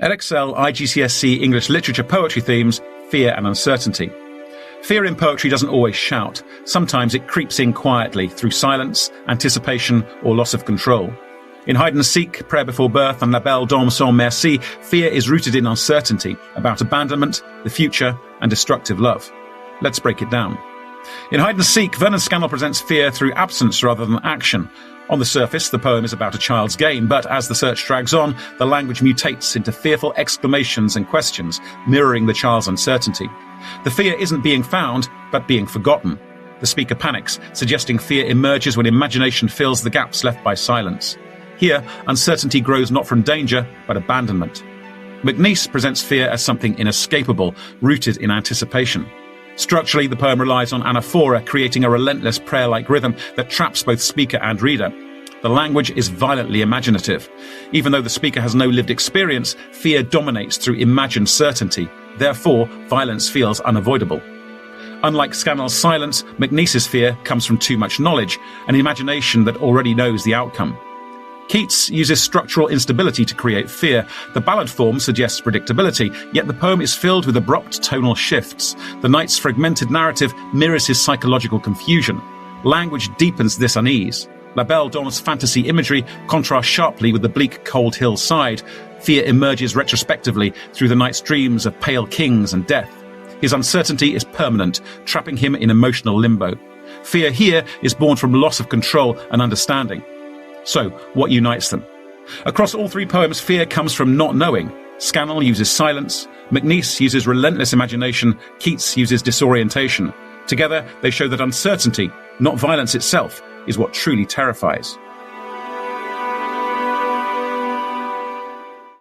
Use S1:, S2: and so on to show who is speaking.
S1: Edexcel IGCSE English Literature poetry themes, fear and uncertainty. Fear in poetry doesn't always shout. Sometimes it creeps in quietly through silence, anticipation, or loss of control. In Hide and Seek, Prayer Before Birth, and La Belle dans Merci, fear is rooted in uncertainty about abandonment, the future, and destructive love. Let's break it down. In Hide and Seek, Vernon Scannell presents fear through absence rather than action. On the surface, the poem is about a child's game, but as the search drags on, the language mutates into fearful exclamations and questions, mirroring the child's uncertainty. The fear isn't being found, but being forgotten. The speaker panics, suggesting fear emerges when imagination fills the gaps left by silence. Here, uncertainty grows not from danger, but abandonment. MacNeice presents fear as something inescapable, rooted in anticipation. Structurally, the poem relies on anaphora, creating a relentless prayer-like rhythm that traps both speaker and reader. The language is violently imaginative. Even though the speaker has no lived experience, fear dominates through imagined certainty. Therefore, violence feels unavoidable. Unlike Scannell's silence, MacNeice's fear comes from too much knowledge, an imagination that already knows the outcome. Keats uses structural instability to create fear. The ballad form suggests predictability, yet the poem is filled with abrupt tonal shifts. The knight's fragmented narrative mirrors his psychological confusion. Language deepens this unease. La Belle dans fantasy imagery contrasts sharply with the bleak, cold hillside. Fear emerges retrospectively through the knight's dreams of pale kings and death. His uncertainty is permanent, trapping him in emotional limbo. Fear here is born from loss of control and understanding. So, what unites them? Across all three poems, fear comes from not knowing. Scannell uses silence, MacNeice uses relentless imagination, Keats uses disorientation. Together, they show that uncertainty, not violence itself, is what truly terrifies.